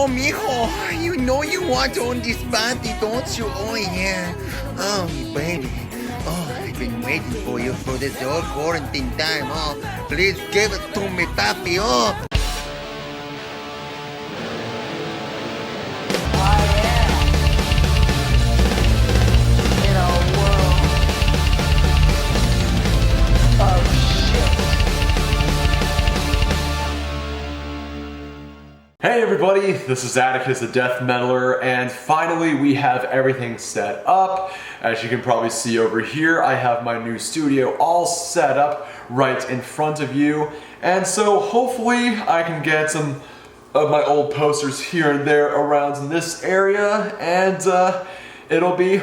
Oh, mijo, you know you want to own this body, don't you? Oh, yeah. Oh, baby. Oh, I've been waiting for you for this whole quarantine time. Oh, please give it to me, papi. Oh. Hey everybody, this is Atticus the Death Metaler, and finally we have everything set up. As you can probably see over here, I have my new studio all set up right in front of you. And so hopefully I can get some of my old posters here and there around in this area, and it'll be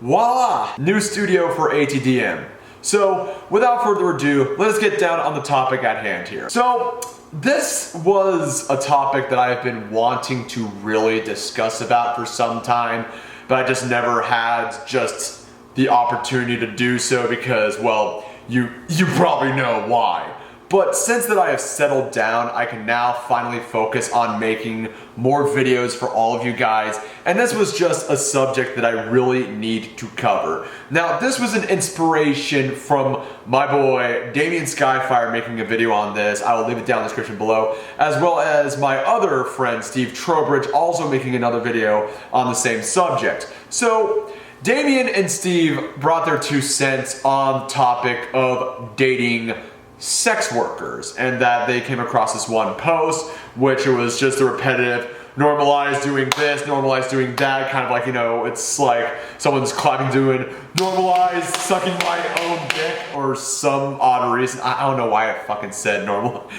voila! New studio for ATDM. So without further ado, let's get down on the topic at hand here. So this was a topic that I've been wanting to really discuss about for some time, but I just never had just the opportunity to do so because, well, you probably know why. But since that I have settled down, I can now finally focus on making more videos for all of you guys, and this was just a subject that I really need to cover. Now, this was an inspiration from my boy Damien Skyfire making a video on this. I will leave it down in the description below, as well as my other friend Steve Trowbridge also making another video on the same subject. So Damien and Steve brought their 2 cents on the topic of dating sex workers, and that they came across this one post, which it was just a repetitive normalize doing this, normalize doing that, kind of like, you know, it's like someone's clapping doing normalize sucking my own dick or some odd reason. I don't know why I fucking said normal,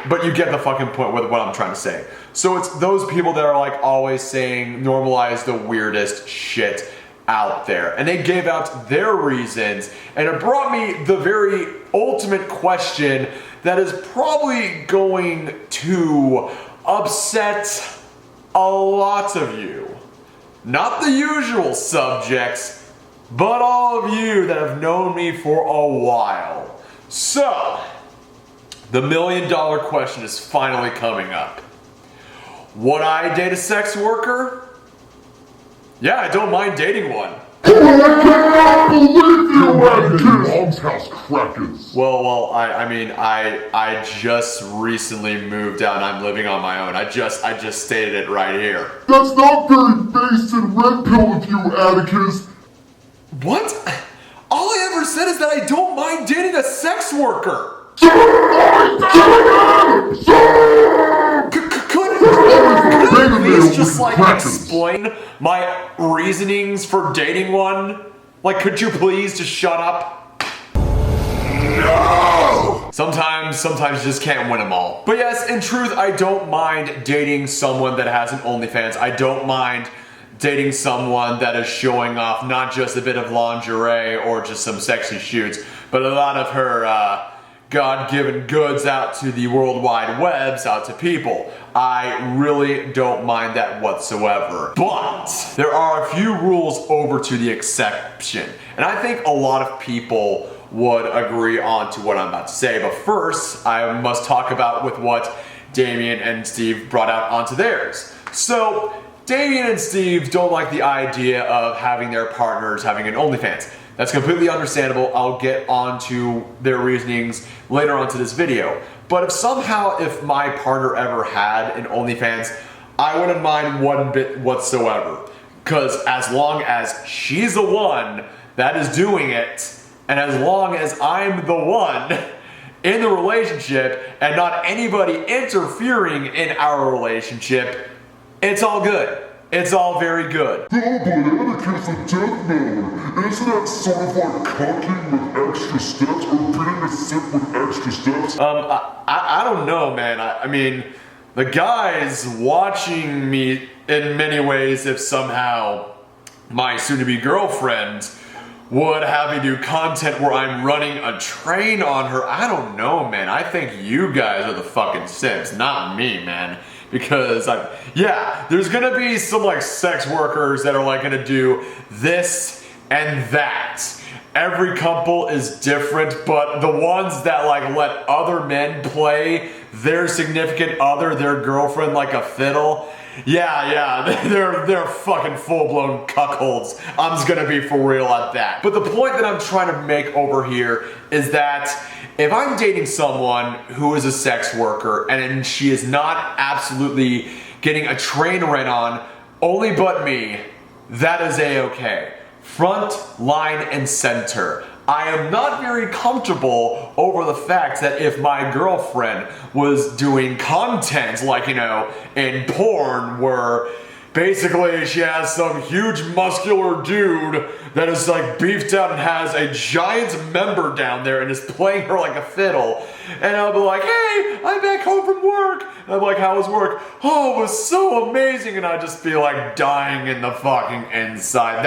but you get the fucking point with what I'm trying to say. So it's those people that are like always saying normalize the weirdest shit out there, and they gave out their reasons, and it brought me the very ultimate question that is probably going to upset a lot of you. Not the usual subjects, but all of you that have known me for a while. So, the $1 million question is finally coming up. Would I date a sex worker? Yeah, I don't mind dating one. I cannot believe you, Atticus! Mom's house crackers. Well, I mean, I just recently moved out and I'm living on my own. I just stated it right here. That's not very base and red pill of you, Atticus. What? All I ever said is that I don't mind dating a sex worker. Could you please just like explain my reasonings for dating one? Like, could you please just shut up? No! Sometimes you just can't win them all. But yes, in truth, I don't mind dating someone that has an OnlyFans. I don't mind dating someone that is showing off not just a bit of lingerie or just some sexy shoots, but a lot of her God-given goods out to the World Wide Webs, out to people. I really don't mind that whatsoever. But there are a few rules over to the exception, and I think a lot of people would agree on to what I'm about to say. But first, I must talk about with what Damien and Steve brought out onto theirs. So, Damien and Steve don't like the idea of having their partners having an OnlyFans. That's completely understandable. I'll get onto their reasonings later on to this video. But if my partner ever had an OnlyFans, I wouldn't mind one bit whatsoever. Because as long as she's the one that is doing it, and as long as I'm the one in the relationship and not anybody interfering in our relationship, it's all good. It's all very good. Oh, but Atticus the Death Metaler, isn't that sort of like cooking with extra steps or being a sip with extra steps? I don't know, man. I mean, the guy's watching me in many ways if somehow my soon-to-be girlfriend would have me do content where I'm running a train on her. I don't know, man. I think you guys are the fucking simps, not me, man. Because there's gonna be some like sex workers that are like gonna do this and that. Every couple is different, but the ones that like let other men play their significant other, their girlfriend, like a fiddle, Yeah, they're fucking full-blown cuckolds. I'm just gonna be for real at that. But the point that I'm trying to make over here is that if I'm dating someone who is a sex worker and she is not absolutely getting a train run on only but me, that is a-okay. Front, line, and center. I am not very comfortable over the fact that if my girlfriend was doing content like, in porn where basically she has some huge muscular dude that is like beefed out and has a giant member down there and is playing her like a fiddle. And I'll be like, hey, I'm back home from work. And I'm like, how was work? Oh, it was so amazing. And I'd just be like dying in the fucking inside.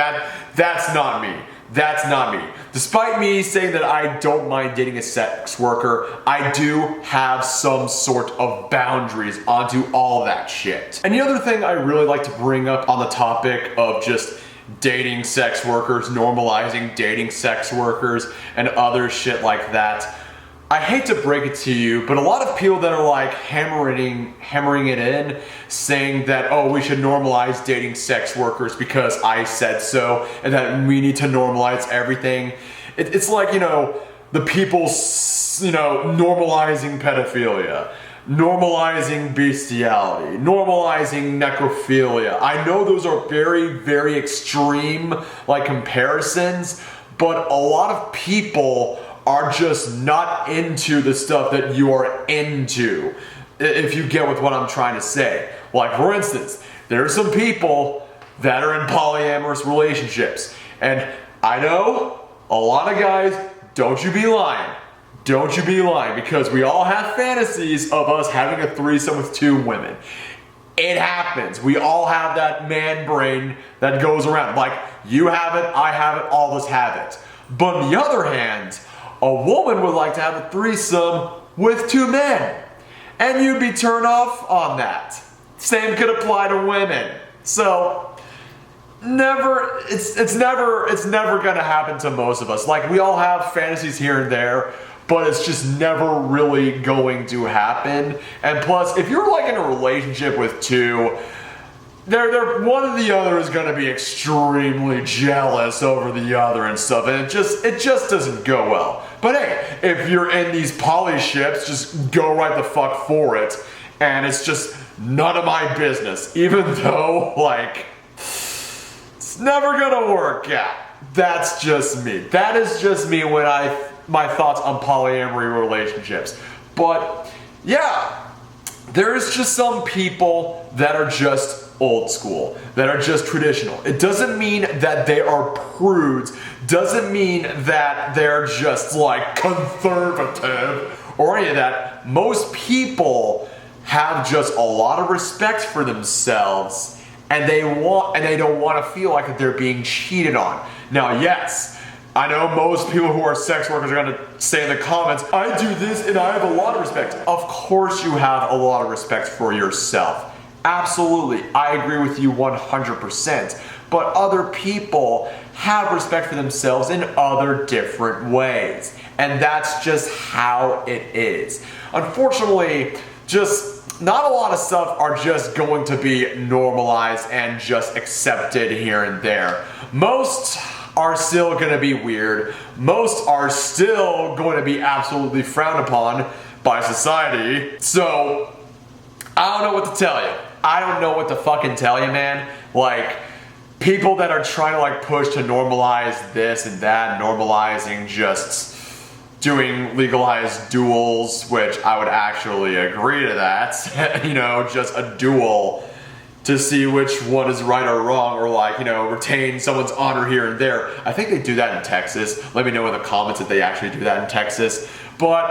That's not me. That's not me. Despite me saying that I don't mind dating a sex worker, I do have some sort of boundaries onto all that shit. And the other thing I really like to bring up on the topic of just dating sex workers, normalizing dating sex workers, and other shit like that. I hate to break it to you, but a lot of people that are like hammering it in, saying that, oh, we should normalize dating sex workers because I said so, and that we need to normalize everything. It's like, the people, normalizing pedophilia, normalizing bestiality, normalizing necrophilia. I know those are very, very extreme, comparisons, but a lot of people are just not into the stuff that you are into, if you get with what I'm trying to say. Like, for instance, there are some people that are in polyamorous relationships, and I know a lot of guys, don't you be lying. Don't you be lying, because we all have fantasies of us having a threesome with 2 women. It happens. We all have that man brain that goes around. Like, you have it, I have it, all of us have it. But on the other hand, a woman would like to have a threesome with 2 men. And you'd be turned off on that. Same could apply to women. So, it's never gonna happen to most of us. Like, we all have fantasies here and there, but it's just never really going to happen. And plus, if you're like in a relationship with 2, one of the other is gonna be extremely jealous over the other and stuff, and it just doesn't go well. But hey, if you're in these poly ships, just go right the fuck for it, and it's just none of my business, even though, it's never gonna work out. That's just me. That is just me when my thoughts on polyamory relationships. But yeah, there's just some people that are just old school, that are just traditional. It doesn't mean that they are prudes, doesn't mean that they're just conservative or any of that. Most people have just a lot of respect for themselves, and they don't want to feel like they're being cheated on. Now, yes, I know most people who are sex workers are going to say in the comments, I do this and I have a lot of respect. Of course you have a lot of respect for yourself. Absolutely, I agree with you 100%. But other people have respect for themselves in other different ways. And that's just how it is. Unfortunately, just not a lot of stuff are just going to be normalized and just accepted here and there. Most are still going to be weird. Most are still going to be absolutely frowned upon by society. So, I don't know what to tell you. I don't know what to fucking tell you, man. People that are trying to push to normalize this and that, normalizing just doing legalized duels, which I would actually agree to that. Just a duel to see which one is right or wrong, or retain someone's honor here and there. I think they do that in Texas. Let me know in the comments if they actually do that in Texas. But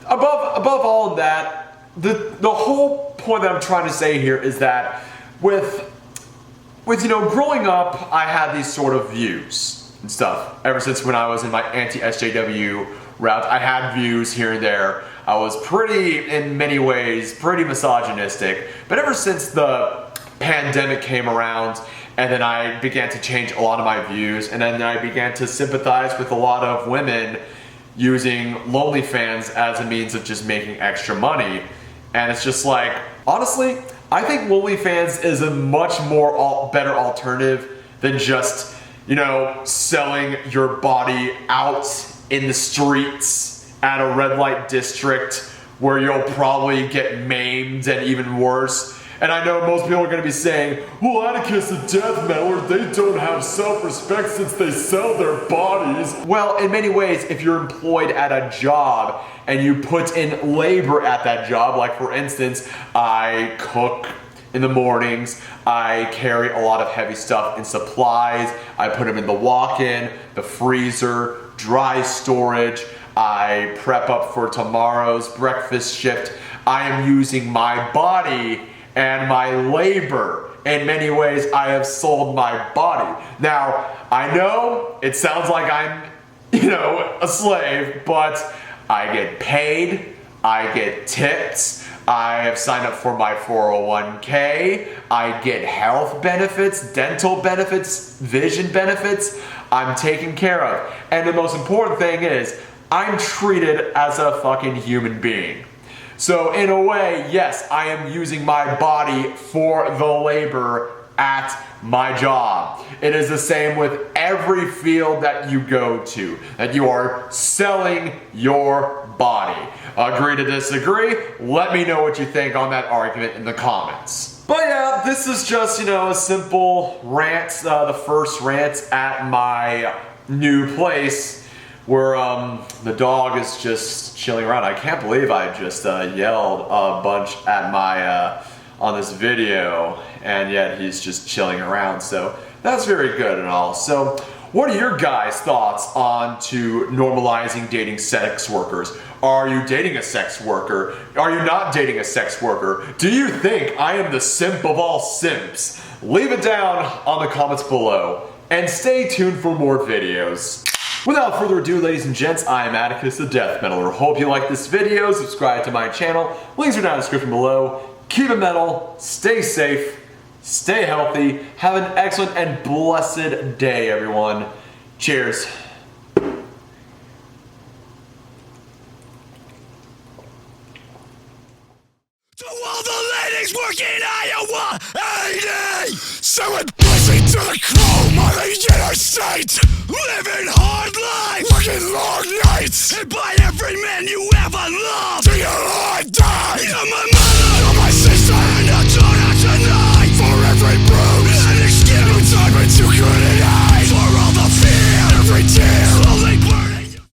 above all of that, the whole point that I'm trying to say here is that with growing up, I had these sort of views and stuff. Ever since when I was in my anti-SJW route, I had views here and there. I was in many ways, pretty misogynistic. But ever since the pandemic came around, and then I began to change a lot of my views, and then I began to sympathize with a lot of women using OnlyFans as a means of just making extra money, And it's just like, honestly, I think OnlyFans is a much more better alternative than just, you know, selling your body out in the streets at a red light district where you'll probably get maimed and even worse. And I know most people are going to be saying, well, Atticus the Death Metaler, they don't have self-respect since they sell their bodies. Well, in many ways, if you're employed at a job and you put in labor at that job, like for instance, I cook in the mornings, I carry a lot of heavy stuff and supplies, I put them in the walk-in, the freezer, dry storage, I prep up for tomorrow's breakfast shift. I am using my body and my labor. In many ways, I have sold my body. Now, I know it sounds like I'm, you know, a slave, but I get paid, I get tips, I have signed up for my 401k, I get health benefits, dental benefits, vision benefits, I'm taken care of. And the most important thing is, I'm treated as a fucking human being. So in a way, yes, I am using my body for the labor at my job. It is the same with every field that you go to, that you are selling your body. Agree to disagree? Let me know what you think on that argument in the comments. But yeah, this is just, you know, a simple rant, the first rant at my new place, where the dog is just chilling around. I can't believe I just yelled a bunch at my on this video, and yet he's just chilling around. So that's very good and all. So what are your guys' thoughts on to normalizing dating sex workers? Are you dating a sex worker? Are you not dating a sex worker? Do you think I am the simp of all simps? Leave it down on the comments below, and stay tuned for more videos. Without further ado, ladies and gents, I am Atticus the Death Metaler. Hope you like this video, subscribe to my channel, links are down in the description below. Keep it metal, stay safe, stay healthy, have an excellent and blessed day, everyone. Cheers. To all the ladies working Iowa 80, selling pussy to the chrome on the interstate, living hard life, working long nights, and by every man you ever loved, till your heart dies.